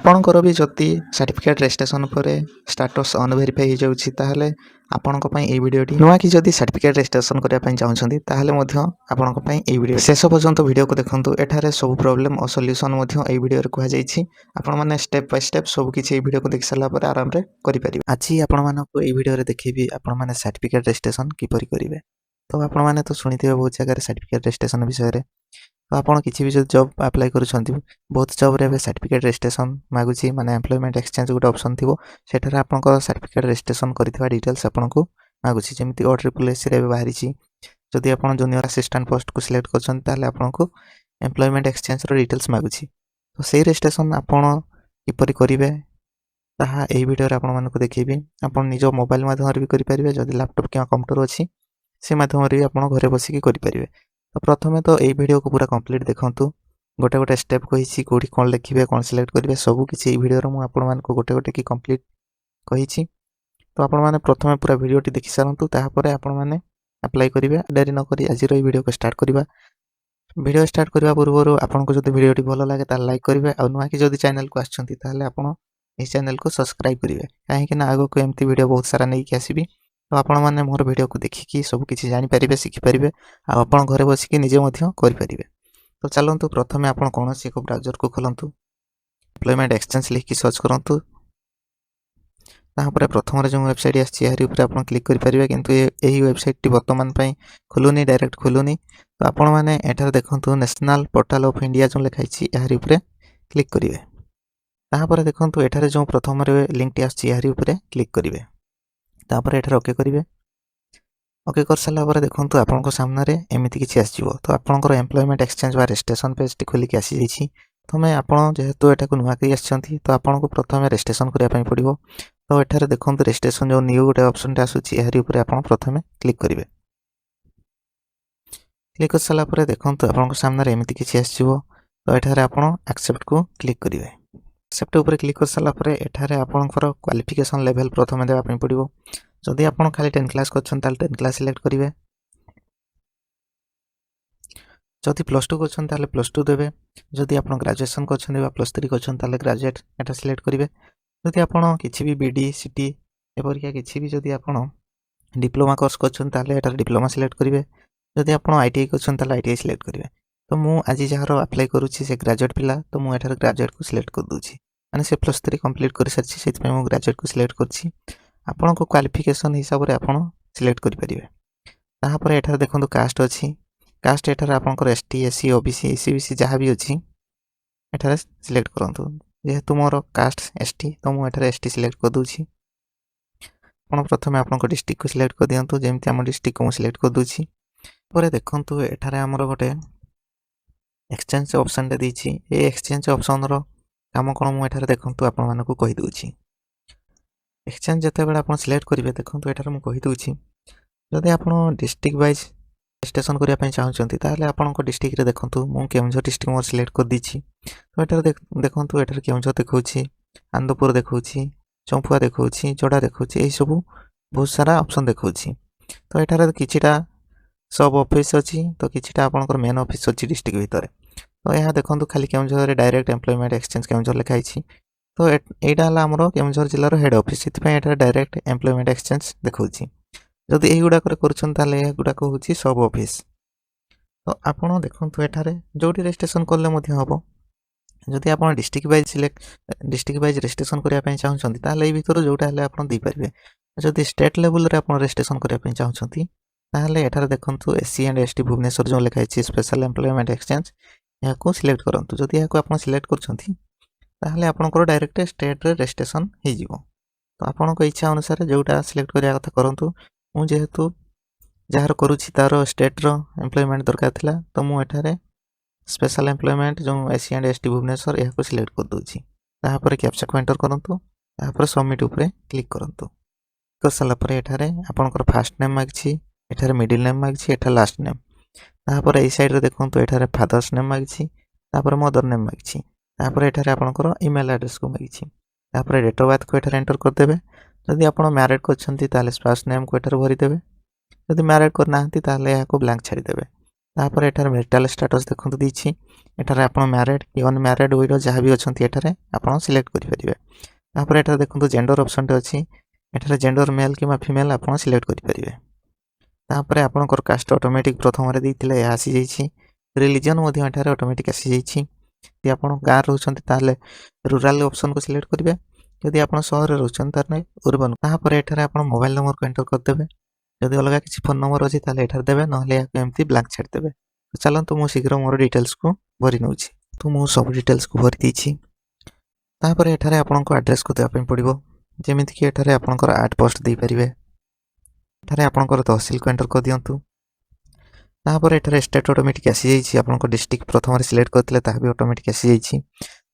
ଆପଣଙ୍କର ବି ଯଦି certificate registration ପରେ ଷ୍ଟାଟସ୍ ଅନଭେରିଫାଇ ହେଇଯାଉଛି ତାହେଲେ ଆପଣଙ୍କ ପାଇଁ ଏହି ଭିଡ଼ିଓଟି ନୂଆ କି ଯଦି ସାର୍ଟିଫିକେଟ୍ ରେଜିଷ୍ଟ୍ରେସନ୍ କରିବା ପାଇଁ ଚାହୁଁଛନ୍ତି ତାହେଲେ ମଧ୍ୟ ଆପଣଙ୍କ ପାଇଁ ଏହି ଭିଡ଼ିଓ ଶେଷ ପର୍ଯ୍ୟନ୍ତ ଭିଡ଼ିଓକୁ ଦେଖନ୍ତୁ। ଏଠାରେ ସବୁ ପ୍ରୋବ୍ଲେମ୍ ଓ ସଲ୍ୟୁସନ୍ ମଧ୍ୟ ଏହି ଭିଡ଼ିଓରେ କୁହାଯାଇଛି। ଆପଣମାନେ ଷ୍ଟେପ୍ ବାଇ ଷ୍ଟେପ୍ ସବୁକିଛି ଏହି ଭିଡ଼ିଓକୁ ଦେଖି ସାରିଲା ପରେ ଆରାମରେ କରିପାରିବେ। ଆଜି ଆପଣମାନଙ୍କୁ ଏହି ଭିଡ଼ିଓରେ ଦେଖେଇବି ଆପଣମାନେ ସାର୍ଟିଫିକେଟ୍ ରେଜିଷ୍ଟ୍ରେସନ୍ କିପରି କରିବେ। ତ ଆପଣମାନେ ତ ଶୁଣିଥିବେ ବହୁତ ଜାଗାରେ ସାର୍ଟିଫିକେଟ୍ ରେଜିଷ୍ଟ୍ରେସନ୍ ବିଷୟରେ। ତ ଆପଣ କିଛି ବି ଯଦି ଜବ୍ ଆପ୍ଲାଏ କରୁଛନ୍ତି ବହୁତ ଜବ୍ରେ ଏବେ ସାର୍ଟିଫିକେଟ୍ ରେଜିଷ୍ଟ୍ରେସନ୍ ମାଗୁଛି, ମାନେ ଏମ୍ପ୍ଲୟମେଣ୍ଟ ଏକ୍ସଚେଞ୍ଜ ଗୋଟେ ଅପସନ୍ ଥିବ, ସେଠାରେ ଆପଣଙ୍କ ସାର୍ଟିଫିକେଟ୍ ରେଜିଷ୍ଟ୍ରେସନ୍ କରିଥିବା ଡିଟେଲ୍ସ ଆପଣଙ୍କୁ ମାଗୁଛି। ଯେମିତି OSSCରେ ଏବେ ବାହାରିଛି, ଯଦି ଆପଣ ଜୁନିୟର ଆସିଷ୍ଟାଣ୍ଟ ପୋଷ୍ଟକୁ ସିଲେକ୍ଟ କରୁଛନ୍ତି ତାହେଲେ ଆପଣଙ୍କୁ ଏମ୍ପ୍ଲୟମେଣ୍ଟ ଏକ୍ସଚେଞ୍ଜର ଡିଟେଲ୍ସ ମାଗୁଛି। ତ ସେଇ ରେଜିଷ୍ଟ୍ରେସନ୍ ଆପଣ କିପରି କରିବେ ତାହା ଏହି ଭିଡ଼ିଓରେ ଆପଣମାନଙ୍କୁ ଦେଖେଇବି। ଆପଣ ନିଜ ମୋବାଇଲ ମାଧ୍ୟମରେ ବି କରିପାରିବେ, ଯଦି ଲ୍ୟାପଟପ୍ କିମ୍ବା କମ୍ପ୍ୟୁଟର ଅଛି ସେ ମାଧ୍ୟମରେ ବି ଆପଣ ଘରେ ବସିକି କରିପାରିବେ। ତ ପ୍ରଥମେ ତ ଏହି ଭିଡ଼ିଓକୁ ପୁରା କମ୍ପ୍ଲିଟ୍ ଦେଖନ୍ତୁ। ଗୋଟେ ଗୋଟେ ଷ୍ଟେପ୍ କହିଛି, କେଉଁଠି କ'ଣ ଲେଖିବେ, କ'ଣ ସିଲେକ୍ଟ କରିବେ, ସବୁ କିଛି ଏହି ଭିଡ଼ିଓରେ ମୁଁ ଆପଣମାନଙ୍କୁ ଗୋଟେ ଗୋଟେ କି କମ୍ପ୍ଲିଟ୍ କହିଛି। ତ ଆପଣମାନେ ପ୍ରଥମେ ପୁରା ଭିଡ଼ିଓଟି ଦେଖି ସାରନ୍ତୁ, ତାପରେ ଆପଣମାନେ ଆପ୍ଲାଏ କରିବେ। ଡେରି ନକରି ଆଜିର ଏହି ଭିଡ଼ିଓକୁ ଷ୍ଟାର୍ଟ କରିବା। ଭିଡ଼ିଓ ଷ୍ଟାର୍ଟ କରିବା ପୂର୍ବରୁ ଆପଣଙ୍କୁ ଯଦି ଭିଡ଼ିଓଟି ଭଲ ଲାଗେ ତାହେଲେ ଲାଇକ୍ କରିବେ, ଆଉ ନୂଆ କି ଯଦି ଚ୍ୟାନେଲକୁ ଆସିଛନ୍ତି ତାହେଲେ ଆପଣ ଏହି ଚ୍ୟାନେଲକୁ ସବସ୍କ୍ରାଇବ୍ କରିବେ, କାହିଁକି ନା ଆଗକୁ ଏମିତି ଭିଡ଼ିଓ ବହୁତ ସାରା ନେଇକି ଆସିବି। ତ ଆପଣମାନେ ମୋର ଭିଡ଼ିଓକୁ ଦେଖିକି ସବୁ କିଛି ଜାଣିପାରିବେ, ଶିଖିପାରିବେ, ଆଉ ଆପଣ ଘରେ ବସିକି ନିଜେ ମଧ୍ୟ କରିପାରିବେ। ତ ଚାଲନ୍ତୁ ପ୍ରଥମେ ଆପଣ କୌଣସି ଏକ ବ୍ରାଉଜରକୁ ଖୋଲନ୍ତୁ, ଏମ୍ପ୍ଲୟମେଣ୍ଟ ଏକ୍ସଚେଞ୍ଜ ଲେଖିକି ସର୍ଚ୍ଚ କରନ୍ତୁ। ତାପରେ ପ୍ରଥମରେ ଯେଉଁ ୱେବସାଇଟ୍ ଆସିଛି ଏହାରି ଉପରେ ଆପଣ କ୍ଲିକ୍ କରିପାରିବେ, କିନ୍ତୁ ଏହି ୱେବସାଇଟ୍ଟି ବର୍ତ୍ତମାନ ପାଇଁ ଖୋଲୁନି, ଡାଇରେକ୍ଟ ଖୋଲୁନି। ତ ଆପଣମାନେ ଏଠାରେ ଦେଖନ୍ତୁ ନ୍ୟାସନାଲ ପୋର୍ଟାଲ ଅଫ୍ ଇଣ୍ଡିଆ ଯେଉଁ ଲେଖା ହେଇଛି ଏହାରି ଉପରେ କ୍ଲିକ୍ କରିବେ। ତାପରେ ଦେଖନ୍ତୁ ଏଠାରେ ଯେଉଁ ପ୍ରଥମରେ ଲିଙ୍କଟି ଆସୁଛି ଏହାରି ଉପରେ କ୍ଲିକ୍ କରିବେ। ତାପରେ ଏଠାରେ ଓକେ କରିବେ। ଓକେ କରିସାରିଲା ପରେ ଦେଖନ୍ତୁ ଆପଣଙ୍କ ସାମ୍ନାରେ ଏମିତି କିଛି ଆସିଯିବ। ତ ଆପଣଙ୍କର ଏମ୍ପ୍ଲୟମେଣ୍ଟ ଏକ୍ସଚେଞ୍ଜ ବା ରେଜିଷ୍ଟ୍ରେସନ୍ ପେଜ୍ଟି ଖୋଲିକି ଆସିଯାଇଛି। ତମେ ଆପଣ ଯେହେତୁ ଏଠାକୁ ନୂଆ କରି ଆସିଛନ୍ତି ତ ଆପଣଙ୍କୁ ପ୍ରଥମେ ରେଜିଷ୍ଟ୍ରେସନ୍ କରିବା ପାଇଁ ପଡ଼ିବ। ତ ଏଠାରେ ଦେଖନ୍ତୁ ରେଜିଷ୍ଟ୍ରେସନ୍ ଯେଉଁ ନ୍ୟୁ ଗୋଟେ ଅପସନ୍ଟା ଆସୁଛି ଏହାରି ଉପରେ ଆପଣ ପ୍ରଥମେ କ୍ଲିକ୍ କରିବେ। କ୍ଲିକ୍ କରିସାରିଲା ପରେ ଦେଖନ୍ତୁ ଆପଣଙ୍କ ସାମ୍ନାରେ ଏମିତି କିଛି ଆସିଯିବ। ତ ଏଠାରେ ଆପଣ ଆକ୍ସେପ୍ଟକୁ କ୍ଲିକ୍ କରିବେ। ଆକ୍ସେପ୍ଟ ଉପରେ କ୍ଲିକ୍ କରିସାରିଲା ପରେ ଏଠାରେ ଆପଣଙ୍କର କ୍ୱାଲିଫିକେସନ୍ ଲେଭେଲ୍ ପ୍ରଥମେ ଦେବା ପାଇଁ ପଡ଼ିବ। ଯଦି ଆପଣ ଖାଲି 10 କ୍ଲାସ୍ କରିଛନ୍ତି ତାହେଲେ 10 କ୍ଲାସ୍ ସିଲେକ୍ଟ କରିବେ। ଯଦି +2 କରିଛନ୍ତି ତାହେଲେ +2 ଦେବେ। ଯଦି ଆପଣ ଗ୍ରାଜୁଏସନ୍ କରିଛନ୍ତି ବା +3 କରିଛନ୍ତି ତାହେଲେ ଗ୍ରାଜୁଏଟ୍ ଏଟା ସିଲେକ୍ଟ କରିବେ। ଯଦି ଆପଣ କିଛି ବି BD, CT ଏପରିକା କିଛି ବି ଯଦି ଆପଣ ଡିପ୍ଲୋମା କୋର୍ସ କରିଛନ୍ତି ତାହେଲେ ଏଠାରେ ଡିପ୍ଲୋମା ସିଲେକ୍ଟ କରିବେ। ଯଦି ଆପଣ ITI କରିଛନ୍ତି ତାହେଲେ ITI ସିଲେକ୍ଟ କରିବେ। ତ ମୁଁ ଆଜି ଯାହାର ଆପ୍ଲାଏ କରୁଛି ସେ ଗ୍ରାଜୁଏଟ୍ ପିଲା, ତ ମୁଁ ଏଠାରେ ଗ୍ରାଜୁଏଟ୍କୁ ସିଲେକ୍ଟ କରିଦେଉଛି, ମାନେ ସେ +3 କମ୍ପ୍ଲିଟ୍ କରିସାରିଛି, ସେଥିପାଇଁ ମୁଁ ଗ୍ରାଜୁଏଟ୍କୁ ସିଲେକ୍ଟ କରିଛି। ଆପଣଙ୍କ କ୍ୱାଲିଫିକେସନ୍ ହିସାବରେ ଆପଣ ସିଲେକ୍ଟ କରିପାରିବେ। ତାପରେ ଏଠାରେ ଦେଖନ୍ତୁ କାଷ୍ଟ ଅଛି। କାଷ୍ଟ ଏଠାରେ ଆପଣଙ୍କର ST, SC, OBC, ECBC ଯାହା ବି ଅଛି ଏଠାରେ ସିଲେକ୍ଟ କରନ୍ତୁ। ଯେହେତୁ ମୋର କାଷ୍ଟ ST ତ ମୁଁ ଏଠାରେ ST ସିଲେକ୍ଟ କରିଦେଉଛି। ଆପଣ ପ୍ରଥମେ ଆପଣଙ୍କ ଡିଷ୍ଟ୍ରିକ୍ଟକୁ ସିଲେକ୍ଟ କରିଦିଅନ୍ତୁ, ଯେମିତି ଆମ ଡିଷ୍ଟ୍ରିକ୍ଟକୁ ମୁଁ ସିଲେକ୍ଟ କରିଦେଉଛି। ପରେ ଦେଖନ୍ତୁ ଏଠାରେ ଆମର ଗୋଟେ ଏକ୍ସଚେଞ୍ଜ ଅପସନ୍ଟେ ଦେଇଛି। ଏ ଏକ୍ସଚେଞ୍ଜ ଅପସନ୍ର କାମ କ'ଣ ମୁଁ ଏଠାରେ ଦେଖନ୍ତୁ ଆପଣମାନଙ୍କୁ କହିଦେଉଛି। ଏକ୍ସଚେଞ୍ଜ ଯେତେବେଳେ ଆପଣ ସିଲେକ୍ଟ କରିବେ ଦେଖନ୍ତୁ ଏଠାରେ ମୁଁ କହିଦେଉଛି, ଯଦି ଆପଣ ଡିଷ୍ଟ୍ରିକ୍ଟ ୱାଇଜ୍ ରେଜିଷ୍ଟ୍ରେସନ୍ କରିବା ପାଇଁ ଚାହୁଁଛନ୍ତି ତାହେଲେ ଆପଣଙ୍କ ଡିଷ୍ଟ୍ରିକ୍ଟରେ ଦେଖନ୍ତୁ ମୁଁ କେଉଁଝର ଡିଷ୍ଟ୍ରିକ୍ଟ ମୋର ସିଲେକ୍ଟ କରିଦେଇଛି। ତ ଏଠାରେ ଦେଖନ୍ତୁ ଏଠାରେ କେଉଁଝର ଦେଖାଉଛି, ଆନନ୍ଦପୁର ଦେଖାଉଛି, ଚମ୍ପୁଆ ଦେଖାଉଛି, ଯୋଡ଼ା ଦେଖାଉଛି, ଏହିସବୁ ବହୁତ ସାରା ଅପସନ୍ ଦେଖାଉଛି। ତ ଏଠାରେ କିଛିଟା ସବ୍ ଅଫିସ୍ ଅଛି, ତ କିଛିଟା ଆପଣଙ୍କର ମେନ୍ ଅଫିସ୍ ଅଛି ଡିଷ୍ଟ୍ରିକ୍ଟ ଭିତରେ। ତ ଏହା ଦେଖନ୍ତୁ ଖାଲି କେଉଁଝରରେ ଡାଇରେକ୍ଟ ଏମ୍ପ୍ଲୟମେଣ୍ଟ ଏକ୍ସଚେଞ୍ଜ କେଉଁଝର ଲେଖା ହେଇଛି। ତ ଏଇଟା ହେଲା ଆମର କେଉଁଝର ଜିଲ୍ଲାର ହେଡ଼୍ ଅଫିସ୍, ସେଥିପାଇଁ ଏଠାରେ ଡାଇରେକ୍ଟ ଏମ୍ପ୍ଲୟମେଣ୍ଟ ଏକ୍ସଚେଞ୍ଜ ଦେଖାଉଛି। ଯଦି ଏଇଗୁଡ଼ାକରେ କରୁଛନ୍ତି ତାହେଲେ ଏଗୁଡ଼ାକ ହେଉଛି ସବ୍ ଅଫିସ୍। ତ ଆପଣ ଦେଖନ୍ତୁ ଏଠାରେ ଯେଉଁଠି ରେଜିଷ୍ଟ୍ରେସନ୍ କଲେ ମଧ୍ୟ ହେବ। ଯଦି ଆପଣ ଡିଷ୍ଟ୍ରିକ୍ଟ ୱାଇଜ୍ ରେଜିଷ୍ଟ୍ରେସନ୍ କରିବା ପାଇଁ ଚାହୁଁଛନ୍ତି ତାହେଲେ ଏଇ ଭିତରୁ ଯେଉଁଟା ହେଲେ ଆପଣ ଦେଇପାରିବେ। ଯଦି ଷ୍ଟେଟ୍ ଲେଭେଲରେ ଆପଣ ରେଜିଷ୍ଟ୍ରେସନ୍ କରିବା ପାଇଁ ଚାହୁଁଛନ୍ତି ତାହେଲେ ଏଠାରେ ଦେଖନ୍ତୁ SC ଆଣ୍ଡ ST ଭୁବନେଶ୍ୱର ଯେଉଁ ଲେଖା ହେଇଛି ସ୍ପେଶାଲ ଏମ୍ପ୍ଲୟମେଣ୍ଟ ଏକ୍ସଚେଞ୍ଜ, ଏହାକୁ ସିଲେକ୍ଟ କରନ୍ତୁ। ଯଦି ଏହାକୁ ଆପଣ ସିଲେକ୍ଟ କରୁଛନ୍ତି ତାହେଲେ ଆପଣଙ୍କର ଡାଇରେକ୍ଟ ଷ୍ଟେଟ୍ରେ ରେଜିଷ୍ଟ୍ରେସନ୍ ହେଇଯିବ। ତ ଆପଣଙ୍କ ଇଚ୍ଛା ଅନୁସାରେ ଯେଉଁଟା ସିଲେକ୍ଟ କରିବା କଥା କରନ୍ତୁ। ମୁଁ ଯେହେତୁ ଯାହାର କରୁଛି ତାର ଷ୍ଟେଟ୍ର ଏମ୍ପ୍ଲୟମେଣ୍ଟ ଦରକାର ଥିଲା, ତ ମୁଁ ଏଠାରେ ସ୍ପେଶାଲ ଏମ୍ପ୍ଲୟମେଣ୍ଟ ଯେଉଁ SC ଆଣ୍ଡ ST ଭୁବନେଶ୍ୱର ଏହାକୁ ସିଲେକ୍ଟ କରିଦେଉଛି। ତାପରେ କ୍ୟାପ୍ଚାକୁ ଏଣ୍ଟର କରନ୍ତୁ, ତାପରେ ସବମିଟ୍ ଉପରେ କ୍ଲିକ୍ କରନ୍ତୁ। କରିସାରିଲା ପରେ ଏଠାରେ ଆପଣଙ୍କର ଫାର୍ଷ୍ଟ ନେମ୍ ମାଗିଛି, ଏଠାରେ ମିଡ଼ିଲ୍ ନେମ୍ ମାଗିଛି, ଏଠାରେ ଲାଷ୍ଟ ନେମ୍। ତାପରେ ଏଇ ସାଇଡ଼୍ରେ ଦେଖନ୍ତୁ ଏଠାରେ ଫାଦର୍ସ ନେମ୍ ମାଗିଛି, ତାପରେ ମଦର ନେମ୍ ମାଗିଛି, ତାପରେ ଏଠାରେ ଆପଣଙ୍କର ଇମେଲ୍ ଆଡ୍ରେସ୍କୁ ମାଗିଛି। ତାପରେ ଡେଟ୍ ଅଫ୍ ବାର୍ଥକୁ ଏଠାରେ ଏଣ୍ଟର କରିଦେବେ। ଯଦି ଆପଣ ମ୍ୟାରେଡ୍ କରିଛନ୍ତି ତାହେଲେ ସ୍ପାଉସ୍ ନେମ୍କୁ ଏଠାରେ ଭରିଦେବେ। ଯଦି ମ୍ୟାରେଡ୍ କରିନାହାନ୍ତି ତାହେଲେ ଏହାକୁ ବ୍ଲାଙ୍କ ଛାଡ଼ିଦେବେ। तापर एठार मैरिटल स्टेटस देखंतु दीछि एठार आपण मैरिड कि अनमैरिड विडो जहाँ भी अछंती एठारे आपण सिलेक्ट करि परिबे। तापर एठार देखंतु जेंडर ऑप्शन टे अछि एठारे जेंडर मेल कि फीमेल आपण सिलेक्ट करि परिबे। तापर आपणकर कास्ट ऑटोमेटिक प्रथम रे दिथिले या आसी जाइछि। रिलीजन मध्ये एठारे ऑटोमेटिक आसी जाइछि। यदि आपण गाँ रहउछंती ताले रूरल ऑप्शन को सिलेक्ट करिवे। यदि आपण शहर रे रहउछंती ताले अर्बन। तापर एठारे आपण मोबाइल नंबर को एंटर कर देबे। यदि अलगा किसी फोन नंबर अछि ताले एठार देबे नहले याको एम्ति ब्लैंक छाड़ देबे। तो चलंतु मु शीघ्र मोर डिटेल्स को भरि नउछि। तो मु सब डिटेल्स को भरि दिछि। तापर एठारे आपनको एड्रेस को देबा पय पड़िबो। जेमिति कि एठारे आपनकर आर्ट पोस्ट दे परिबे। एठारे आपनकर तहसील को एंटर कर दियंतु। तापर एठारे स्टेट ऑटोमेटिक आसी जाइछि। आपनको डिस्ट्रिक्ट प्रथम रे सिलेक्ट करथिले ताहा भी ऑटोमेटिक आसी जाइछि।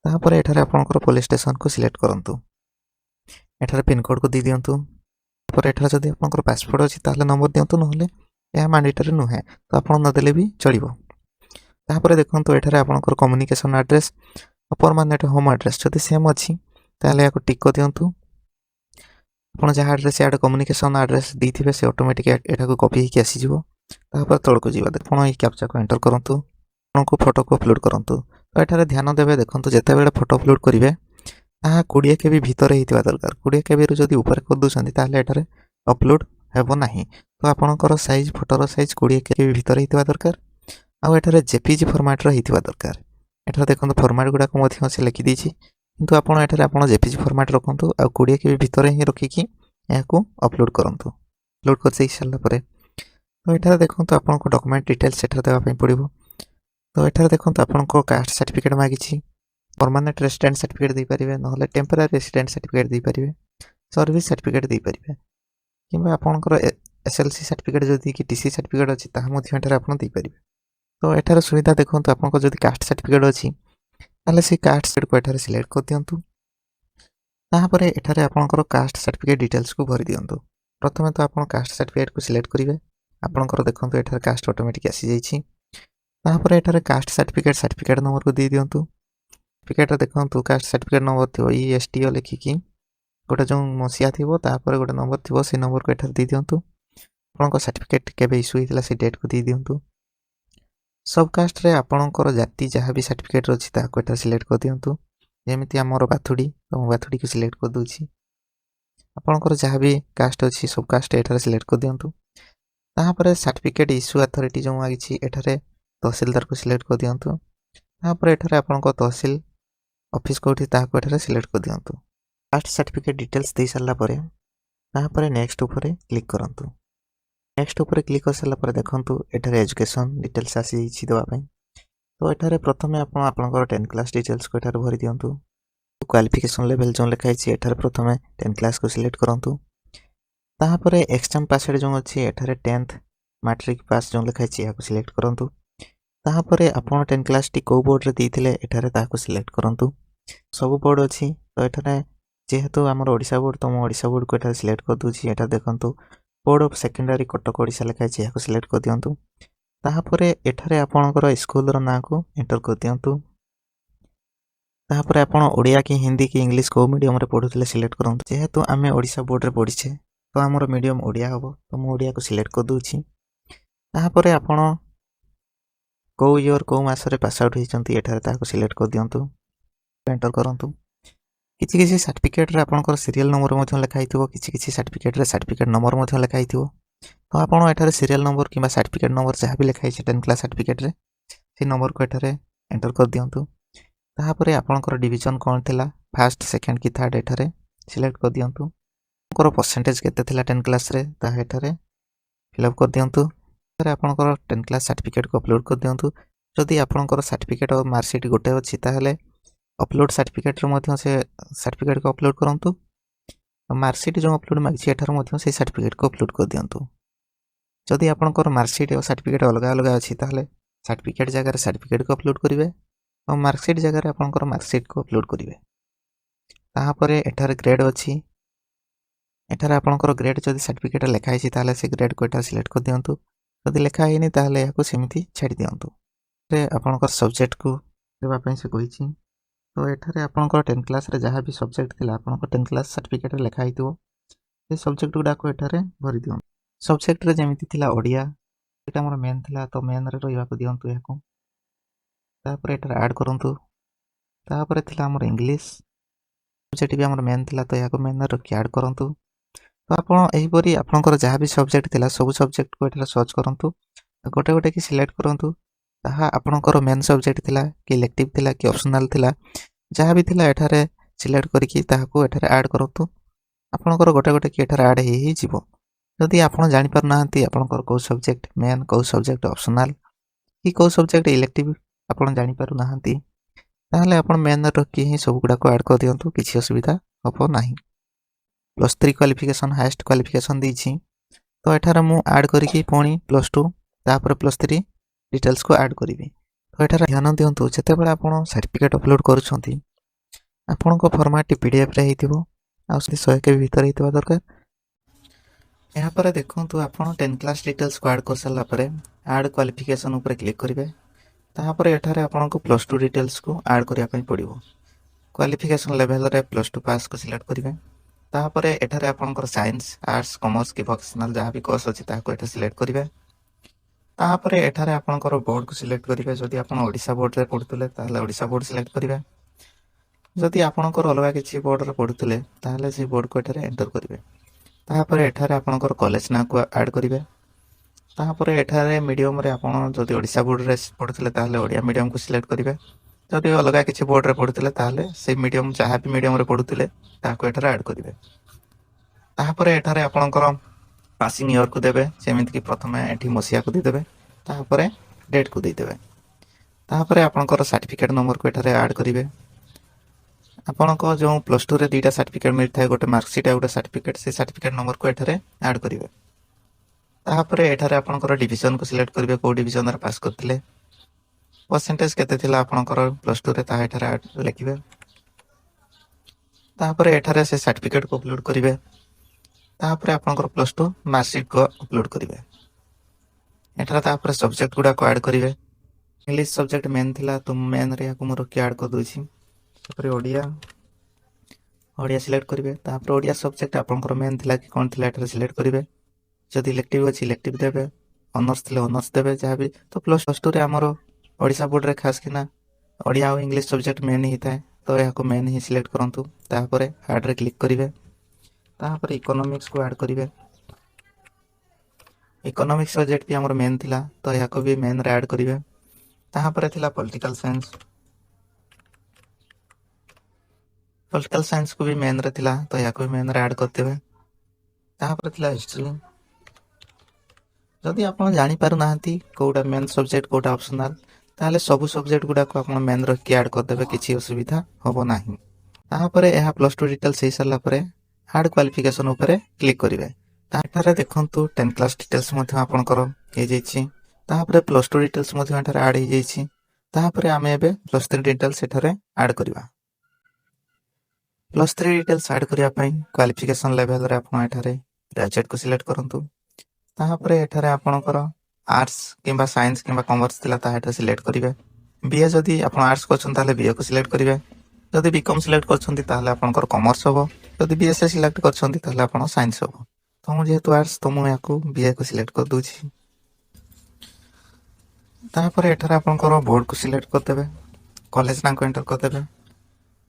तापर एठारे आपनकर पुलिस स्टेशन को सिलेक्ट करंतु। एठारे पिन कोड को दे दियंतु। तापर एठारे जदि आपनकर पासपोर्ट अछि ताले नंबर दियंतु नहले या मैंडेटरी नुहे तो आपण न देले भी चलिबो। तापर देखंतु एठारे आपनकर communication address permanent home address जदि सेम अछि ताले याको टिक कर दियंतु। आपण जहा एड्रेस याड कम्युनिकेशन एड्रेस दिथिबे से ऑटोमेटिक एटा को कॉपी हिकी आसी जिवो। तापर तळ को जिवा आपण ई कैप्चा को एंटर करंतु। आपनको फोटो को अपलोड करंतु। तो एठारे ध्यान देबे देखंतु जेते बेले फोटो अपलोड करिवे ताहा 20 केबी भीतर हितबा दरकार। 20 केबी रु जदि ऊपर कर दुसंती ताले एठारे अपलोड हेबो नाही। तो आपणकर साइज फोटोर साइज 20 केबी भीतर हितबा दरकार। आ एठारे जेपीजी फॉर्मेट रो हितबा दरकार। एठारे देखंतु फॉर्मेट गुडा को मध्य से लिखि दिछि किंतु आपण एठारे आपण जेपीजी फॉर्मेट रखंतु आ 20 केबी भीतर ही रखिकी याको अपलोड करंतु। अपलोड कर सही साला परे तो एठारे देखंतु आपनको डॉक्यूमेंट डिटेल्स एठारे देबा पय पड़िबो। तो एठारे देखंतु आपनको कास्ट सर्टिफिकेट मागिछि। परमानेंट रेसिडेंट सर्टिफिकेट दे परिबे नहले टेम्पररी रेसिडेंट सर्टिफिकेट दे परिबे। सर्विस सर्टिफिकेट दे परिबे किंबा आपनकर एसएलसी सर्टिफिकेट जदि कि टीसी सर्टिफिकेट अछि ताहा मध्ये एठारे आपण दे परिबे। तो एठारे सुविधा देखंतु आपनको जदि कास्ट सर्टिफिकेट अछि ताले से कास्ट सर्टिफिकेट को एठारे सिलेक्ट कर दियंतु। ताहा परे एठारे आपनकर कास्ट सर्टिफिकेट डिटेल्स को भरि दियंतु। प्रथमे तो आपण कास्ट सर्टिफिकेट को सिलेक्ट करिवे। आपनकर देखंतु एठारे कास्ट ऑटोमेटिक आसी जाइछि। ताहा परे एठारे कास्ट सर्टिफिकेट नंबर को दे दियंतु। सर्टिफिकेट देखंतु कास्ट सर्टिफिकेट नंबर थियो ईएसटीओ लिखिकी गोटे जो मसिया थिबो तापर गोटे नंबर थिबो से नंबर को एठार दे दियंतु। आपनको सर्टिफिकेट केबे इशू हितला से डेट को दे दियंतु। सब कास्ट रे आपनकर जाति जहाँ भी सर्टिफिकेट अछि ता को एठार सिलेक्ट कर दियंतु। जेमिति हमर बाथुडी तो बाथुडी को सिलेक्ट कर दोछि। आपनकर जहाँ भी कास्ट अछि सब कास्ट एठार सिलेक्ट कर दियंतु। ताहा परे सर्टिफिकेट इशू अथॉरिटी जो मागिछि एठारे तहसीलदार को सिलेक्ट कर दियंतु। ताहा परे एठारे आपनकर तहसील ऑफिस कोठी ता को एठारे सिलेक्ट कर दियंतु। कास्ट सर्टिफिकेट डिटेल्स दे सारला परे ताहा परे नेक्स्ट ऊपर क्लिक करंतु। नेक्स्ट ऊपर क्लिक कर सारला परे देखंतु एठारे एजुकेशन डिटेल्स आसी जाइछि देबा पय। तो एठारे प्रथमे आपण आपनकर 10 क्लास डिटेल्स को एठारे भरि दियंतु। क्वालिफिकेशन लेवल जो लिखा है एठारे प्रथमे 10 क्लास को सिलेक्ट करंतु। ताहा परे एग्जाम पासवर्ड जो अछि एठारे 10th मैट्रिक पास जो लिखा है याको सिलेक्ट करंतु। ताहा परे आपण 10 क्लास टी को बोर्ड रे दिथिले एठारे ताको सिलेक्ट करंतु। सब बोर्ड अछि तो एठारे जेहेतु आमर ओडिशा बोर्ड तो मो ओडिशा बोर्ड को एठारे सिलेक्ट कर दोछि। एठा देखंतु board of secondary Cuttack Odisha लिखा है याको सिलेक्ट कर दियंतु। ताहा परे एठारे आपणकर स्कूल रो ना को एंटर कर दियंतु। ताहा परे आपण ओडिया की हिंदी की इंग्लिश को मीडियम रे पढुतले सिलेक्ट करंतु। जेहेतु आमे ओडिशा बोर्ड रे पढिछे तो हमर मीडियम ओडिया हबो तो मो ओडिया को सिलेक्ट कर दोछि। ताहा परे आपण को ईयर को मास रे पास आउट हिचंती एठारे ताको सिलेक्ट कर दियंतु। एंटर करंतु। किछि किछि सर्टिफिकेट रे आपनकर सीरियल नंबर मध्ये लिखा हितबो। किछि सर्टिफिकेट रे सर्टिफिकेट नंबर मध्ये लिखा हितबो। तो आपण एठारे सीरियल नंबर किबा सर्टिफिकेट नंबर जहाँ भी लिखा है 10 क्लास सर्टिफिकेट रे से नंबर को एठारे एंटर कर दियंतु। ताहा परे आपनकर डिवीजन कोन थिला फर्स्ट सेकंड की थर्ड एठारे सिलेक्ट कर दियंतु। आपनकर परसेंटेज केते थिला 10 क्लास रे ता एठारे फिल अप कर दियंतु। फिर आपनकर 10 क्लास सर्टिफिकेट को अपलोड कर दियंतु। जदि आपनकर सर्टिफिकेट और मार्कशीट गोटे अछि ताहले अपलोड सर्टिफिकेट रे मध्य से सर्टिफिकेट को अपलोड करंतु। मार्कशीट जो अपलोड मागछि एठार मध्य से सर्टिफिकेट को अपलोड कर दियंतु। जदि आपनकर मार्कशीट और सर्टिफिकेट अलग अलग अछि ताहले सर्टिफिकेट जगह रे सर्टिफिकेट को अपलोड करिवे और मार्कशीट जगह रे आपनकर मार्कशीट को अपलोड करिवे। ताहा परे एठार ग्रेड अछि। एठार आपनकर ग्रेड जदि सर्टिफिकेट लिखा है ताहले से ग्रेड को एठार सिलेक्ट कर दियंतु। जदि लिखा हैनी ताहले याको सेमिति छाडी दियंतु। रे आपनकर सब्जेक्ट को देबा पय से कहिछि। तो एठारे आपनकर 10 क्लास रे जहाँ भी सब्जेक्ट थिला आपनकर 10 क्लास सर्टिफिकेट रे लिखा हितबो। से सब्जेक्ट गुडा को एठारे भरि दियंतु। सब्जेक्ट रे जेमिति थिला ओडिया ଏଇଟା ଆମର ମେନ୍ ଥିଲା ତ ମେନ୍ରେ ରହିବାକୁ ଦିଅନ୍ତୁ ଏହାକୁ। ତାପରେ ଏଠାରେ ଆଡ଼୍ କରନ୍ତୁ। ତାପରେ ଥିଲା ଆମର ଇଂଲିଶ, ସେଠି ବି ଆମର ମେନ୍ ଥିଲା ତ ଏହାକୁ ମେନ୍ରେ ରଖି ଆଡ଼୍ କରନ୍ତୁ। ତ ଆପଣ ଏହିପରି ଆପଣଙ୍କର ଯାହା ବି ସବଜେକ୍ଟ ଥିଲା ସବୁ ସବଜେକ୍ଟକୁ ଏଠାରେ ସର୍ଚ୍ଚ କରନ୍ତୁ, ଗୋଟେ ଗୋଟେ କି ସିଲେକ୍ଟ କରନ୍ତୁ। ତାହା ଆପଣଙ୍କର ମେନ୍ ସବଜେକ୍ଟ ଥିଲା କି ଇଲେକ୍ଟିଭ୍ ଥିଲା କି ଅପସନାଲ୍ ଥିଲା, ଯାହା ବି ଥିଲା ଏଠାରେ ସିଲେକ୍ଟ କରିକି ତାହାକୁ ଏଠାରେ ଆଡ଼୍ କରନ୍ତୁ। ଆପଣଙ୍କର ଗୋଟେ ଗୋଟେ କି ଏଠାରେ ଆଡ଼୍ ହେଇଯିବ। ଯଦି ଆପଣ ଜାଣିପାରୁନାହାନ୍ତି ଆପଣଙ୍କର କେଉଁ ସବଜେକ୍ଟ ମେନ୍, କେଉଁ ସବଜେକ୍ଟ ଅପସନାଲ୍ କି କେଉଁ ସବଜେକ୍ଟ ଇଲେକ୍ଟିଭ୍ ଆପଣ ଜାଣିପାରୁନାହାନ୍ତି, ତାହେଲେ ଆପଣ ମେନ୍ରେ ରଖି ହିଁ ସବୁଗୁଡ଼ାକ ଆଡ଼୍ କରିଦିଅନ୍ତୁ, କିଛି ଅସୁବିଧା ହେବ ନାହିଁ। +3 କ୍ୱାଲିଫିକେସନ୍ ହାଏଷ୍ଟ କ୍ୱାଲିଫିକେସନ୍ ଦେଇଛି, ତ ଏଠାରେ ମୁଁ ଆଡ଼୍ କରିକି ପୁଣି +2 ତାପରେ +3 ଡିଟେଲ୍ସକୁ ଆଡ଼୍ କରିବି। ତ ଏଠାରେ ଧ୍ୟାନ ଦିଅନ୍ତୁ, ଯେତେବେଳେ ଆପଣ ସାର୍ଟିଫିକେଟ୍ ଅପଲୋଡ଼ କରୁଛନ୍ତି ଆପଣଙ୍କ ଫର୍ମାଟ୍ଟି PDFରେ ହେଇଥିବ ଆଉ 100 KB ଭିତରେ ହେଇଥିବା ଦରକାର। ଏହାପରେ ଦେଖନ୍ତୁ ଆପଣ 10 କ୍ଲାସ୍ ଡିଟେଲ୍ସକୁ ଆଡ଼୍ କରିସାରିଲା ପରେ ଆଡ଼୍ କ୍ୱାଲିଫିକେସନ୍ ଉପରେ କ୍ଲିକ୍ କରିବେ। ତାପରେ ଏଠାରେ ଆପଣଙ୍କୁ +2 ଡିଟେଲ୍ସକୁ ଆଡ଼୍ କରିବା ପାଇଁ ପଡ଼ିବ। କ୍ୱାଲିଫିକେସନ୍ ଲେଭେଲରେ +2 ପାସ୍କୁ ସିଲେକ୍ଟ କରିବେ। ତାପରେ ଏଠାରେ ଆପଣଙ୍କର ସାଇନ୍ସ, ଆର୍ଟ୍ସ, କମର୍ସ କି ଭୋକେସନାଲ୍ ଯାହା ବି କୋର୍ସ ଅଛି ତାହାକୁ ଏଠାରେ ସିଲେକ୍ଟ କରିବେ। ତାପରେ ଏଠାରେ ଆପଣଙ୍କର ବୋର୍ଡ଼କୁ ସିଲେକ୍ଟ କରିବେ। ଯଦି ଆପଣ ଓଡ଼ିଶା ବୋର୍ଡ଼ରେ ପଢ଼ୁଥିଲେ ତାହେଲେ ଓଡ଼ିଶା ବୋର୍ଡ଼ ସିଲେକ୍ଟ କରିବେ। ଯଦି ଆପଣଙ୍କର ଅଲଗା କିଛି ବୋର୍ଡ଼ରେ ପଢ଼ୁଥିଲେ ତାହେଲେ ସେହି ବୋର୍ଡ଼କୁ ଏଠାରେ ଏଣ୍ଟର କରିବେ। ତାପରେ ଏଠାରେ ଆପଣଙ୍କର କଲେଜ ନାଁକୁ ଆଡ଼୍ କରିବେ। ତାପରେ ଏଠାରେ ମିଡ଼ିୟମରେ ଆପଣ ଯଦି ଓଡ଼ିଶା ବୋର୍ଡ଼ରେ ପଢ଼ୁଥିଲେ ତାହେଲେ ଓଡ଼ିଆ ମିଡ଼ିୟମକୁ ସିଲେକ୍ଟ କରିବେ। ଯଦି ଅଲଗା କିଛି ବୋର୍ଡ଼ରେ ପଢ଼ୁଥିଲେ ତାହେଲେ ସେଇ ମିଡ଼ିୟମ ଯାହା ବି ମିଡ଼ିୟମରେ ପଢ଼ୁଥିଲେ ତାହାକୁ ଏଠାରେ ଆଡ଼୍ କରିବେ। ତାପରେ ଏଠାରେ ଆପଣଙ୍କର ପାସିଂ ଇୟରକୁ ଦେବେ, ଯେମିତିକି ପ୍ରଥମେ ଏଠି ମସିହାକୁ ଦେଇଦେବେ, ତାପରେ ଡେଟ୍କୁ ଦେଇଦେବେ। ତାପରେ ଆପଣଙ୍କର ସାର୍ଟିଫିକେଟ୍ ନମ୍ବରକୁ ଏଠାରେ ଆଡ଼୍ କରିବେ। ଆପଣଙ୍କ ଯେଉଁ +2ରେ 2ଟା ସାର୍ଟିଫିକେଟ୍ ମିଳିଥାଏ, ଗୋଟେ ମାର୍କସିଟ୍ ଆଉ ଗୋଟେ ସାର୍ଟିଫିକେଟ୍, ସେ ସାର୍ଟିଫିକେଟ୍ ନମ୍ବରକୁ ଏଠାରେ ଆଡ଼୍ କରିବେ। ତାପରେ ଏଠାରେ ଆପଣଙ୍କର ଡିଭିଜନକୁ ସିଲେକ୍ଟ କରିବେ, କେଉଁ ଡିଭିଜନରେ ପାସ୍ କରିଥିଲେ, ପରସେଣ୍ଟେଜ କେତେ ଥିଲା ଆପଣଙ୍କର +2ରେ ତାହା ଏଠାରେ ଲେଖିବେ। ତାପରେ ଏଠାରେ ସେ ସାର୍ଟିଫିକେଟ୍କୁ ଅପଲୋଡ଼ କରିବେ। ତାପରେ ଆପଣଙ୍କର +2 ମାର୍କସିଟ୍କୁ ଅପଲୋଡ଼ କରିବେ। ଏଠାରେ ତାପରେ ସବଜେକ୍ଟ ଗୁଡ଼ାକ ଆଡ଼୍ କରିବେ। ଇଂଲିଶ ସବଜେକ୍ଟ ମେନ୍ ଥିଲା ତ ମେନ୍ରେ ଏହାକୁ ମୁଁ ରଖି ଆଡ଼୍ କରିଦେଉଛି। ତାପରେ ଓଡ଼ିଆ ସିଲେକ୍ଟ କରିବେ। ତାପରେ ଓଡ଼ିଆ ସବଜେକ୍ଟ ଆପଣଙ୍କର ମେନ୍ ଥିଲା କି କ'ଣ ଥିଲା ଏଠାରେ ସିଲେକ୍ଟ କରିବେ। ଯଦି ଇଲେକ୍ଟିଭ୍ ଅଛି ଇଲେକ୍ଟିଭ୍ ଦେବେ, ଅନର୍ସ ଥିଲେ ଅନର୍ସ ଦେବେ, ଯାହା ବି। ତ +2ରେ ଆମର ଓଡ଼ିଶା ବୋର୍ଡ଼ରେ ଖାସ୍ କିନା ଓଡ଼ିଆ ଆଉ ଇଂଲିଶ ସବଜେକ୍ଟ ମେନ୍ ହେଇଥାଏ, ତ ଏହାକୁ ମେନ୍ ହିଁ ସିଲେକ୍ଟ କରନ୍ତୁ। ତାପରେ ଆଡ଼୍ରେ କ୍ଲିକ୍ କରିବେ। ତାପରେ ଇକୋନୋମିକ୍ସକୁ ଆଡ଼୍ କରିବେ। ଇକୋନୋମିକ୍ସ ସବଜେକ୍ଟ ବି ଆମର ମେନ୍ ଥିଲା, ତ ଏହାକୁ ବି ମେନ୍ରେ ଆଡ଼୍ କରିବେ। ତାପରେ ଥିଲା ପଲିଟିକାଲ ସାଇନ୍ସକୁ ବି ମେନ୍ରେ ଥିଲା, ତ ଏହାକୁ ବି ମେନ୍ରେ ଆଡ଼୍ କରିଦେବେ। ତାପରେ ଥିଲା ହିଷ୍ଟ୍ରି। ଯଦି ଆପଣ ଜାଣିପାରୁନାହାନ୍ତି କେଉଁଟା ମେନ୍ ସବଜେକ୍ଟ କେଉଁଟା ଅପସନାଲ୍, ତାହେଲେ ସବୁ ସବଜେକ୍ଟ ଗୁଡ଼ାକୁ ଆପଣ ମେନ୍ ରଖି ଆଡ଼୍ କରିଦେବେ, କିଛି ଅସୁବିଧା ହେବ ନାହିଁ। ତାପରେ ଏହା +2 ଡିଟେଲ୍ସ ହେଇସାରିଲା ପରେ ଆଡ଼୍ କ୍ୱାଲିଫିକେସନ୍ ଉପରେ କ୍ଲିକ୍ କରିବେ। ତାପରେ ଦେଖନ୍ତୁ 10 କ୍ଲାସ୍ ଡିଟେଲ୍ସ ମଧ୍ୟ ଆପଣଙ୍କର ହେଇଯାଇଛି। ତାପରେ +2 ଡିଟେଲ୍ସ ମଧ୍ୟ ଏଠାରେ ଆଡ଼୍ ହେଇଯାଇଛି। ତାପରେ ଆମେ ଏବେ +3 ଡିଟେଲ୍ସ ଏଠାରେ ଆଡ଼୍ କରିବା। +3 ଡିଟେଲ୍ସ ଆଡ଼୍ କରିବା ପାଇଁ କ୍ୱାଲିଫିକେସନ୍ ଲେଭେଲରେ ଆପଣ ଏଠାରେ ଗ୍ରାଜୁଏଟ୍କୁ ସିଲେକ୍ଟ କରନ୍ତୁ। ତାପରେ ଏଠାରେ ଆପଣଙ୍କର ଆର୍ଟ୍ସ କିମ୍ବା ସାଇନ୍ସ କିମ୍ବା କମର୍ସ ଥିଲା ତାହା ଏଠାରେ ସିଲେକ୍ଟ କରିବେ। BA ଯଦି ଆପଣ ଆର୍ଟ୍ସ କରୁଛନ୍ତି ତାହେଲେ BAକୁ ସିଲେକ୍ଟ କରିବେ। ଯଦି BCom ସିଲେକ୍ଟ କରିଛନ୍ତି ତାହେଲେ ଆପଣଙ୍କର କମର୍ସ ହେବ। ଯଦି BSc ସିଲେକ୍ଟ କରିଛନ୍ତି ତାହେଲେ ଆପଣ ସାଇନ୍ସ ହେବ। ତ ମୁଁ ଯେହେତୁ ଆର୍ଟ୍ସ, ତ ମୁଁ ଏହାକୁ BAକୁ ସିଲେକ୍ଟ କରିଦେଉଛି। ତାପରେ ଏଠାରେ ଆପଣଙ୍କର ବୋର୍ଡ଼କୁ ସିଲେକ୍ଟ କରିଦେବେ, କଲେଜ ନାଁକୁ ଏଣ୍ଟର କରିଦେବେ,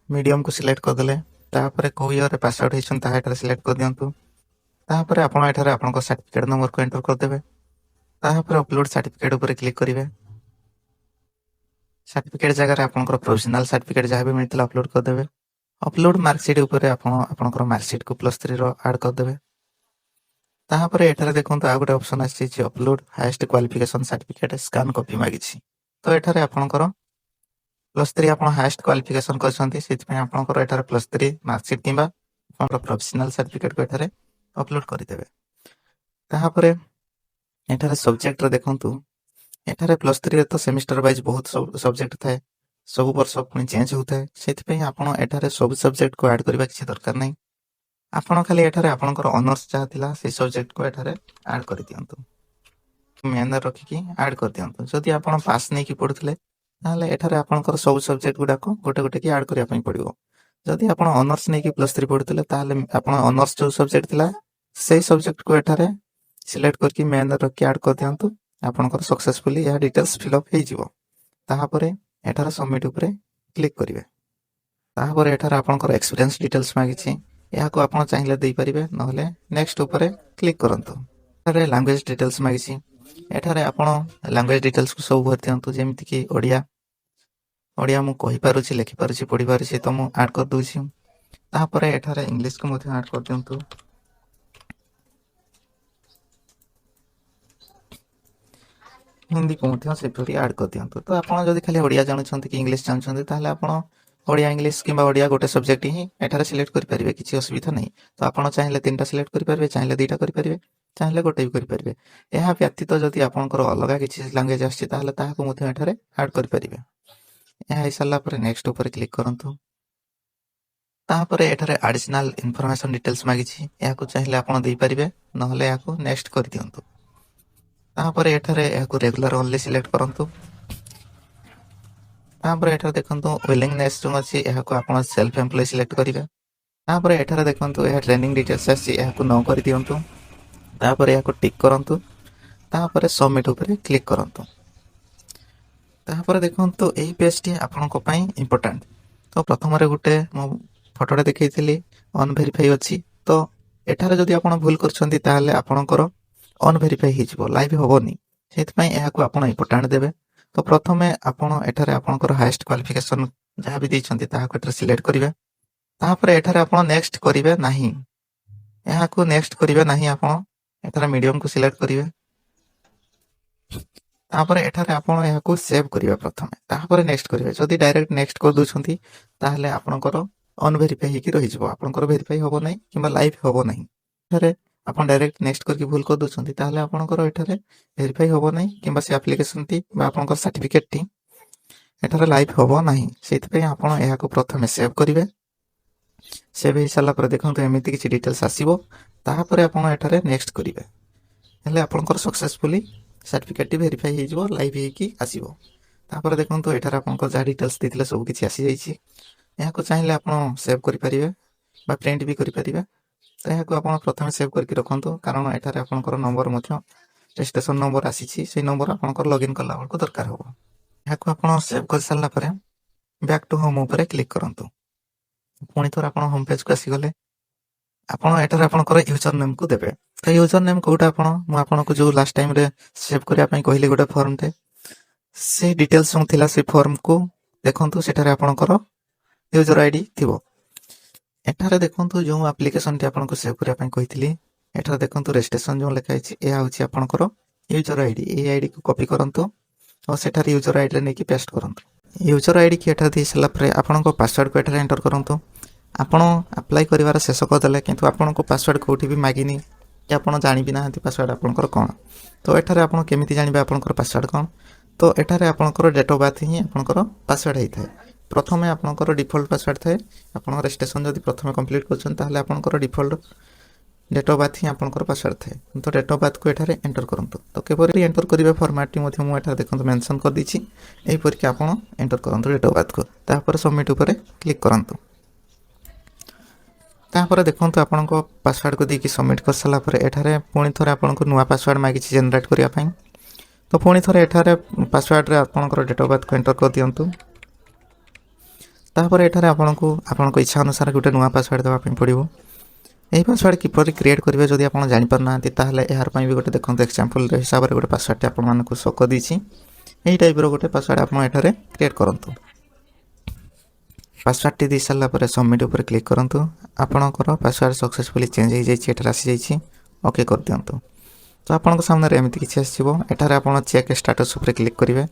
ମିଡ଼ିୟମକୁ ସିଲେକ୍ଟ କରିଦେଲେ। ତାପରେ କେଉଁ ଇୟର୍ରେ ପାସ୍ ଆଉଟ୍ ହେଇଛନ୍ତି ତାହା ଏଠାରେ ସିଲେକ୍ଟ କରିଦିଅନ୍ତୁ। ତାପରେ ଆପଣ ଏଠାରେ ଆପଣଙ୍କ ସାର୍ଟିଫିକେଟ୍ ନମ୍ବରକୁ ଏଣ୍ଟର କରିଦେବେ। ତାପରେ ଅପଲୋଡ଼ ସାର୍ଟିଫିକେଟ୍ ଉପରେ କ୍ଲିକ୍ କରିବେ। ସାର୍ଟିଫିକେଟ୍ ଜାଗାରେ ଆପଣଙ୍କର ପ୍ରୋଭିଜନାଲ୍ ସାର୍ଟିଫିକେଟ୍ ଯାହା ବି ମିଳିଥିଲା ଅପଲୋଡ଼ କରିଦେବେ। ଅପଲୋଡ଼ ମାର୍କସିଟ୍ ଉପରେ ଆପଣ ଆପଣଙ୍କର ମାର୍କସିଟ୍କୁ +3ର ଆଡ଼୍ କରିଦେବେ। ତାପରେ ଏଠାରେ ଦେଖନ୍ତୁ ଆଉ ଗୋଟେ ଅପସନ୍ ଆସିଛି, upload highest qualification certificate scan copy ମାଗିଛି। ତ ଏଠାରେ ଆପଣଙ୍କର +3 ଆପଣ ହାଏଷ୍ଟ କ୍ୱାଲିଫିକେସନ୍ କରିଛନ୍ତି, ସେଥିପାଇଁ ଆପଣଙ୍କର ଏଠାରେ +3 ମାର୍କସିଟ୍ କିମ୍ବା ଆପଣଙ୍କର ପ୍ରୋଭିଜନାଲ୍ ସାର୍ଟିଫିକେଟ୍କୁ ଏଠାରେ ଅପଲୋଡ଼ କରିଦେବେ। ତାପରେ ଏଠାରେ ସବଜେକ୍ଟରେ ଦେଖନ୍ତୁ, ଏଠାରେ +3ରେ ତ ସେମିଷ୍ଟର ୱାଇଜ୍ ବହୁତ ସବଜେକ୍ଟ ଥାଏ, ସବୁ ବର୍ଷ ପୁଣି ଚେଞ୍ଜ ହେଉଥାଏ। ସେଥିପାଇଁ ଆପଣ ଏଠାରେ ସବୁ ସବଜେକ୍ଟକୁ ଆଡ଼୍ କରିବା କିଛି ଦରକାର ନାହିଁ। ଆପଣ ଖାଲି ଏଠାରେ ଆପଣଙ୍କର ଅନର୍ସ ଯାହା ଥିଲା ସେଇ ସବଜେକ୍ଟକୁ ଏଠାରେ ଆଡ଼୍ କରିଦିଅନ୍ତୁ, ମେନ୍ରେ ରଖିକି ଆଡ଼୍ କରିଦିଅନ୍ତୁ। ଯଦି ଆପଣ ପାସ୍ ନେଇକି ପଢ଼ୁଥିଲେ ତାହେଲେ ଏଠାରେ ଆପଣଙ୍କର ସବୁ ସବଜେକ୍ଟ ଗୁଡ଼ାକ ଗୋଟେ ଗୋଟେ କି ଆଡ଼୍ କରିବା ପାଇଁ ପଡ଼ିବ। ଯଦି ଆପଣ ଅନର୍ସ ନେଇକି +3 ପଢ଼ୁଥିଲେ ତାହେଲେ ଆପଣ ଅନର୍ସ ଯେଉଁ ସବଜେକ୍ଟ ଥିଲା ସେଇ ସବଜେକ୍ଟକୁ ଏଠାରେ ସିଲେକ୍ଟ କରିକି ମେନ୍ରେ ରଖିକି ଆଡ଼୍ କରିଦିଅନ୍ତୁ। ଆପଣଙ୍କର ସକ୍ସେସଫୁଲି ଏହା ଡିଟେଲ୍ସ ଫିଲ୍ଅପ୍ ହେଇଯିବ। ତାପରେ ଏଠାରେ ସବମିଟ୍ ଉପରେ କ୍ଲିକ୍ କରିବେ। ତାପରେ ଏଠାରେ ଆପଣଙ୍କର ଏକ୍ସପିରିଏନ୍ସ ଡିଟେଲ୍ସ ମାଗିଛି, ଏହାକୁ ଆପଣ ଚାହିଁଲେ ଦେଇପାରିବେ, ନହେଲେ ନେକ୍ସଟ ଉପରେ କ୍ଲିକ୍ କରନ୍ତୁ। ଏଠାରେ ଲାଙ୍ଗୁଏଜ ଡିଟେଲ୍ସ ମାଗିଛି, ଏଠାରେ ଆପଣ ଲାଙ୍ଗୁଏଜ ଡିଟେଲ୍ସକୁ ସବୁ ଭରି ଦିଅନ୍ତୁ, ଯେମିତିକି ଓଡ଼ିଆ ମୁଁ କହିପାରୁଛି, ଲେଖିପାରୁଛି, ପଢ଼ିପାରୁଛି, ତ ମୁଁ ଆଡ଼୍ କରିଦେଉଛି। ତାପରେ ଏଠାରେ ଇଂଲିଶକୁ ମଧ୍ୟ ଆଡ଼୍ କରିଦିଅନ୍ତୁ। ହିନ୍ଦୀକୁ ମଧ୍ୟ ସେପରି ଆଡ଼୍ କରିଦିଅନ୍ତୁ। ତ ଆପଣ ଯଦି ଖାଲି ଓଡ଼ିଆ ଜାଣୁଛନ୍ତି କି ଇଂଲିଶ ଜାଣୁଛନ୍ତି, ତାହେଲେ ଆପଣ ଓଡ଼ିଆ ଇଂଲିଶ କିମ୍ବା ଓଡ଼ିଆ ଗୋଟେ ସବଜେକ୍ଟ ହିଁ ଏଠାରେ ସିଲେକ୍ଟ କରିପାରିବେ, କିଛି ଅସୁବିଧା ନାହିଁ। ତ ଆପଣ ଚାହିଁଲେ 3ଟା ସିଲେକ୍ଟ କରିପାରିବେ, ଚାହିଁଲେ 2ଟା କରିପାରିବେ, ଚାହିଁଲେ ଗୋଟେ ବି କରିପାରିବେ। ଏହା ବ୍ୟତୀତ ଯଦି ଆପଣଙ୍କର ଅଲଗା କିଛି ଲାଙ୍ଗୁଏଜ ଆସିଛି, ତାହେଲେ ତାହାକୁ ମଧ୍ୟ ଏଠାରେ ଆଡ଼୍ କରିପାରିବେ। ଏହା ହେଇସାରିଲା ପରେ ନେକ୍ସଟ ଉପରେ କ୍ଲିକ୍ କରନ୍ତୁ। ତାପରେ ଏଠାରେ ଆଡିସନାଲ ଇନଫର୍ମେସନ ଡିଟେଲ୍ସ ମାଗିଛି, ଏହାକୁ ଚାହିଁଲେ ଆପଣ ଦେଇପାରିବେ, ନହେଲେ ଏହାକୁ ନେକ୍ସଟ କରିଦିଅନ୍ତୁ। ତାପରେ ଏଠାରେ ଏହାକୁ ରେଗୁଲାର ଓନ୍ଲି ସିଲେକ୍ଟ କରନ୍ତୁ। ତାପରେ ଏଠାରେ ଦେଖନ୍ତୁ ୱିଲିଂନେସ୍ ଯେଉଁ ଅଛି, ଏହାକୁ ଆପଣ ସେଲ୍ଫ ଏମ୍ପ୍ଲୟ ସିଲେକ୍ଟ କରିବେ। ତାପରେ ଏଠାରେ ଦେଖନ୍ତୁ ଏହା ଟ୍ରେନିଂ ଡିଟେଲ୍ସ ଆସିଛି, ଏହାକୁ ନ କରିଦିଅନ୍ତୁ। ତାପରେ ଏହାକୁ ଟିକ୍ କରନ୍ତୁ। ତାପରେ ସବମିଟ୍ ଉପରେ କ୍ଲିକ୍ କରନ୍ତୁ। ତାପରେ ଦେଖନ୍ତୁ ଏହି ପେଜଟି ଆପଣଙ୍କ ପାଇଁ ଇମ୍ପୋର୍ଟାଣ୍ଟ। ତ ପ୍ରଥମରେ ଗୋଟେ ମୁଁ ଫଟୋଟେ ଦେଖେଇଥିଲି, ଅନଭେରିଫାଇ ଅଛି। ତ ଏଠାରେ ଯଦି ଆପଣ ଭୁଲ କରିଛନ୍ତି, ତାହେଲେ ଆପଣଙ୍କର ଅନଭେରିଫାଇ ହେଇଯିବ, ଲାଇଭ୍ ହେବନି। ସେଥିପାଇଁ ଏହାକୁ ଆପଣ ଇମ୍ପୋର୍ଟାଣ୍ଟ ଦେବେ। ତ ପ୍ରଥମେ ଆପଣ ଏଠାରେ ଆପଣଙ୍କର ହାଏଷ୍ଟ କ୍ୱାଲିଫିକେସନ ଯାହା ବି ଦେଇଛନ୍ତି ତାହାକୁ ଏଠାରେ ସିଲେକ୍ଟ କରିବେ। ତାପରେ ଏଠାରେ ଆପଣ ନେକ୍ସଟ କରିବେ ନାହିଁ, ଏହାକୁ ନେକ୍ସଟ କରିବେ ନାହିଁ, ଆପଣ ଏଠାରେ ମିଡିୟମକୁ ସିଲେକ୍ଟ କରିବେ। ତାପରେ ଏଠାରେ ଆପଣ ଏହାକୁ ସେଭ୍ କରିବେ ପ୍ରଥମେ, ତାପରେ ନେକ୍ସଟ କରିବେ। ଯଦି ଡାଇରେକ୍ଟ ନେକ୍ସଟ କରିଦେଉଛନ୍ତି, ତାହେଲେ ଆପଣଙ୍କର ଅନଭେରିଫାଇ ହେଇକି ରହିଯିବ, ଆପଣଙ୍କର ଭେରିଫାଇ ହେବ ନାହିଁ କିମ୍ବା ଲାଇଭ୍ ହେବ ନାହିଁ। ଏଠାରେ ଆପଣ ଡାଇରେକ୍ଟ ନେକ୍ସଟ କରିକି ଭୁଲ କରିଦେଉଛନ୍ତି, ତାହେଲେ ଆପଣଙ୍କର ଏଠାରେ ଭେରିଫାଇ ହେବ ନାହିଁ କିମ୍ବା ସେ ଆପ୍ଲିକେସନଟି ବା ଆପଣଙ୍କର ସାର୍ଟିଫିକେଟଟି ଏଠାରେ ଲାଇଭ୍ ହେବ ନାହିଁ। ସେଥିପାଇଁ ଆପଣ ଏହାକୁ ପ୍ରଥମେ ସେଭ୍ କରିବେ। ସେଭ୍ ହେଇସାରିଲା ପରେ ଦେଖନ୍ତୁ ଏମିତି କିଛି ଡିଟେଲ୍ସ ଆସିବ। ତାପରେ ଆପଣ ଏଠାରେ ନେକ୍ସଟ କରିବେ, ହେଲେ ଆପଣଙ୍କର ସକ୍ସେସଫୁଲି ସାର୍ଟିଫିକେଟଟି ଭେରିଫାଇ ହେଇଯିବ, ଲାଇଭ୍ ହେଇକି ଆସିବ। ତାପରେ ଦେଖନ୍ତୁ ଏଠାରେ ଆପଣଙ୍କର ଯାହା ଡିଟେଲ୍ସ ଦେଇଥିଲେ ସବୁ କିଛି ଆସିଯାଇଛି। ଏହାକୁ ଚାହିଁଲେ ଆପଣ ସେଭ୍ କରିପାରିବେ ବା ପ୍ରିଣ୍ଟ ବି କରିପାରିବେ। ତ ଏହାକୁ ଆପଣ ପ୍ରଥମେ ସେଭ୍ କରିକି ରଖନ୍ତୁ, କାରଣ ଏଠାରେ ଆପଣଙ୍କର ନମ୍ବର ମଧ୍ୟ ରେଜିଷ୍ଟ୍ରେସନ ନମ୍ବର ଆସିଛି, ସେଇ ନମ୍ବର ଆପଣଙ୍କର ଲଗ୍ଇନ୍ କଲା ବେଳକୁ ଦରକାର ହେବ। ଏହାକୁ ଆପଣ ସେଭ୍ କରିସାରିଲା ପରେ ବ୍ୟାକ୍ ଟୁ ହୋମ୍ ଉପରେ କ୍ଲିକ୍ କରନ୍ତୁ। ପୁଣି ଥରେ ଆପଣ ହୋମ୍ ପେଜକୁ ଆସିଗଲେ ଆପଣ ଏଠାରେ ଆପଣଙ୍କର ୟୁଜର ନେମ୍କୁ ଦେବେ। ତ ୟୁଜର ନେମ୍ କୋଉଟା ମୁଁ ଆପଣଙ୍କୁ ଯେଉଁ ଲାଷ୍ଟ ଟାଇମରେ ସେଭ୍ କରିବା ପାଇଁ କହିଲି ଗୋଟେ ଫର୍ମଟେ, ସେ ଡିଟେଲ୍ସ ସବୁ ଥିଲା ସେ ଫର୍ମକୁ ଦେଖନ୍ତୁ, ସେଠାରେ ଆପଣଙ୍କର ୟୁଜର ଆଇଡି ଥିବ। ଏଠାରେ ଦେଖନ୍ତୁ ଯେଉଁ ଆପ୍ଲିକେସନଟି ଆପଣଙ୍କୁ ସେଭ୍ କରିବା ପାଇଁ କହିଥିଲି, ଏଠାରେ ଦେଖନ୍ତୁ ରେଜିଷ୍ଟ୍ରେସନ ଯେଉଁ ଲେଖା ହେଇଛି, ଏହା ହେଉଛି ଆପଣଙ୍କର ୟୁଜର ଆଇଡି। এই ଆଇଡିକୁ କପି କରନ୍ତୁ ଆଉ ସେଠାରେ ୟୁଜର ଆଇଡିରେ ନେଇକି ପେଷ୍ଟ କରନ୍ତୁ। ୟୁଜର ଆଇଡିକି ଏଠାରେ ଦେଇ ସାରିଲା ପରେ ଆପଣଙ୍କ ପାସୱାର୍ଡକୁ ଏଠାରେ ଏଣ୍ଟର କରନ୍ତୁ। ଆପଣ ଆପ୍ଲାଏ କରିବାର ଶେଷ କରିଦେଲେ, କିନ୍ତୁ ଆପଣଙ୍କୁ ପାସୱାର୍ଡ କେଉଁଠି ବି ମାଗିନି କି ଆପଣ ଜାଣିବି ନାହାନ୍ତି ପାସୱାର୍ଡ ଆପଣଙ୍କର କ'ଣ। ତ ଏଠାରେ ଆପଣ କେମିତି ଜାଣିବେ ଆପଣଙ୍କର ପାସୱାର୍ଡ କ'ଣ? ତ ଏଠାରେ ଆପଣଙ୍କର ଡେଟ୍ ଅଫ୍ ବାର୍ଥ ହିଁ ଆପଣଙ୍କର ପାସୱାର୍ଡ ହେଇଥାଏ। ପ୍ରଥମେ ଆପଣଙ୍କର ଡିଫଲ୍ଟ ପାସୱାର୍ଡ ଥାଏ। ଆପଣ ରେଜିଷ୍ଟ୍ରେସନ ଯଦି ପ୍ରଥମେ କମ୍ପ୍ଲିଟ୍ କରୁଛନ୍ତି, ତାହେଲେ ଆପଣଙ୍କର ଡିଫଲ୍ଟ ଡେଟ୍ ଅଫ୍ ବାର୍ଥ ହିଁ ଆପଣଙ୍କର ପାସୱାର୍ଡ ଥାଏ। ତ ଡେଟ୍ ଅଫ୍ ବାର୍ଥକୁ ଏଠାରେ ଏଣ୍ଟର କରନ୍ତୁ। ତ କିପରି ଏଣ୍ଟର କରିବେ ଫର୍ମାଟଟି ମଧ୍ୟ ମୁଁ ଏଠାରେ ଦେଖନ୍ତୁ ମେନସନ୍ କରିଦେଇଛି। ଏହିପରିକି ଆପଣ ଏଣ୍ଟର କରନ୍ତୁ ଡେଟ୍ ଅଫ୍ ବାର୍ଥକୁ, ତାପରେ ସବମିଟ୍ ଉପରେ କ୍ଲିକ୍ କରନ୍ତୁ। ତାପରେ ଦେଖନ୍ତୁ ଆପଣଙ୍କ ପାସୱାର୍ଡକୁ ଦେଇକି ସବମିଟ୍ କରିସାରିଲା ପରେ ଏଠାରେ ପୁଣି ଥରେ ଆପଣଙ୍କୁ ନୂଆ ପାସୱାର୍ଡ ମାଗିଛି ଜେନେରେଟ୍ କରିବା ପାଇଁ। ତ ପୁଣି ଥରେ ଏଠାରେ ପାସୱାର୍ଡରେ ଆପଣଙ୍କର ଡେଟ୍ ଅଫ୍ ବାର୍ଥକୁ ଏଣ୍ଟର କରିଦିଅନ୍ତୁ। ତାପରେ ଏଠାରେ ଆପଣଙ୍କୁ ଆପଣଙ୍କ ଇଚ୍ଛା ଅନୁସାରେ ଗୋଟେ ନୂଆ ପାସୱାର୍ଡ ଦେବା ପାଇଁ ପଡ଼ିବ। ଏହି ପାସୱାର୍ଡ କିପରି କ୍ରିଏଟ୍ କରିବେ ଯଦି ଆପଣ ଜାଣିପାରୁନାହାନ୍ତି, ତାହେଲେ ଏହାର ପାଇଁ ବି ଗୋଟେ ଦେଖନ୍ତୁ ଏକ୍ସାମ୍ପଲ ହିସାବରେ ଗୋଟେ ପାସୱାର୍ଡଟି ଆପଣମାନଙ୍କୁ ଶୋ କରିଦେଇଛି। ଏହି ଟାଇପ୍ର ଗୋଟେ ପାସୱାର୍ଡ ଆପଣ ଏଠାରେ କ୍ରିଏଟ୍ କରନ୍ତୁ। ପାସୱାର୍ଡଟି ଦେଇ ସାରିଲା ପରେ ସବମିଟ୍ ଉପରେ କ୍ଲିକ୍ କରନ୍ତୁ। ଆପଣଙ୍କର ପାସୱାର୍ଡ ସକ୍ସେସଫୁଲି ଚେଞ୍ଜ ହେଇଯାଇଛି, ଏଠାରେ ଆସିଯାଇଛି, ଓକେ କରିଦିଅନ୍ତୁ। ତ ଆପଣଙ୍କ ସାମ୍ନାରେ ଏମିତି କିଛି ଆସିଯିବ। ଏଠାରେ ଆପଣ ଚେକ୍ ଷ୍ଟାଟସ୍ ଉପରେ କ୍ଲିକ୍ କରିବେ।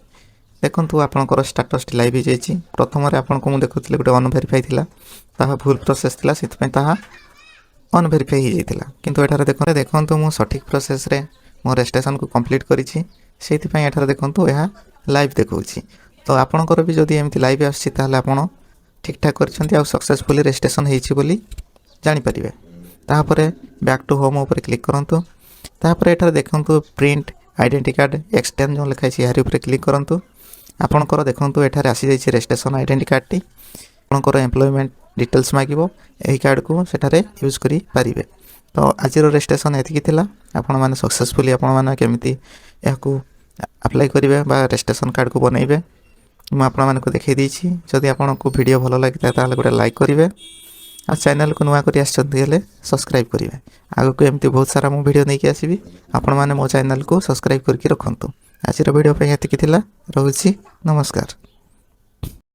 ଦେଖନ୍ତୁ ଆପଣଙ୍କର ଷ୍ଟାଟସ୍ଟି ଲାଇଭ୍ ହେଇଯାଇଛି। ପ୍ରଥମରେ ଆପଣଙ୍କୁ ମୁଁ ଦେଖୁଥିଲି ଗୋଟେ ଅନଭେରିଫାଇ ଥିଲା, ତାହା ଭୁଲ ପ୍ରୋସେସ୍ ଥିଲା, ସେଥିପାଇଁ ତାହା ଅନଭେରିଫାଇ ହେଇଯାଇଥିଲା। କିନ୍ତୁ ଏଠାରେ ଦେଖନ୍ତୁ ମୁଁ ସଠିକ୍ ପ୍ରୋସେସ୍ରେ ମୋ ରେଜିଷ୍ଟ୍ରେସନକୁ କମ୍ପ୍ଲିଟ୍ କରିଛି, ସେଇଥିପାଇଁ ଏଠାରେ ଦେଖନ୍ତୁ ଏହା ଲାଇଭ୍ ଦେଖାଉଛି। ତ ଆପଣଙ୍କର ବି ଯଦି ଏମିତି ଲାଇଭ୍ ଆସୁଛି, ତାହେଲେ ଆପଣ ଠିକ୍ଠାକ୍ କରିଛନ୍ତି ଆଉ ସକ୍ସେସଫୁଲି ରେଜିଷ୍ଟ୍ରେସନ ହେଇଛି ବୋଲି ଜାଣିପାରିବେ। ତାପରେ ବ୍ୟାକ୍ ଟୁ ହୋମ୍ ଉପରେ କ୍ଲିକ୍ କରନ୍ତୁ। ତାପରେ ଏଠାରେ ଦେଖନ୍ତୁ ପ୍ରିଣ୍ଟ ଆଇଡେଣ୍ଟି କାର୍ଡ଼ ଏକ୍ସଟେଣ୍ଡ ଯେଉଁ ଲେଖା ହେଇଛି ଏହାରି ଉପରେ କ୍ଲିକ୍ କରନ୍ତୁ। ଆପଣଙ୍କର ଦେଖନ୍ତୁ ଏଠାରେ ଆସିଯାଇଛି ରେଜିଷ୍ଟ୍ରେସନ ଆଇଡେଣ୍ଟି କାର୍ଡ଼ଟି। ଆପଣଙ୍କର ଏମ୍ପ୍ଲୟମେଣ୍ଟ ଡିଟେଲ୍ସ ମାଗିବ, ଏହି କାର୍ଡ଼କୁ ସେଠାରେ ୟୁଜ୍ କରିପାରିବେ। ତ ଆଜିର ରେଜିଷ୍ଟ୍ରେସନ ଏତିକି ଥିଲା। ଆପଣମାନେ ସକ୍ସେସଫୁଲି ଆପଣମାନେ କେମିତି ଏହାକୁ ଆପ୍ଲାଏ କରିବେ ବା ରେଜିଷ୍ଟ୍ରେସନ୍ କାର୍ଡ଼କୁ ବନେଇବେ ମୁଁ ଆପଣମାନଙ୍କୁ ଦେଖାଇ ଦେଇଛି। ଯଦି ଆପଣଙ୍କୁ ଭିଡ଼ିଓ ଭଲ ଲାଗିଥାଏ ତାହେଲେ ଗୋଟେ ଲାଇକ୍ କରିବେ ଆଉ ଚ୍ୟାନେଲକୁ ନୂଆ କରି ଆସିଛନ୍ତି ହେଲେ ସବସ୍କ୍ରାଇବ୍ କରିବେ। ଆଗକୁ ଏମିତି ବହୁତ ସାରା ମୁଁ ଭିଡ଼ିଓ ନେଇକି ଆସିବି, ଆପଣମାନେ ମୋ ଚ୍ୟାନେଲକୁ ସବସ୍କ୍ରାଇବ୍ କରିକି ରଖନ୍ତୁ। ଆଜିର ଭିଡ଼ିଓ ପାଇଁ ଏତିକି ଥିଲା, ରହୁଛି, ନମସ୍କାର।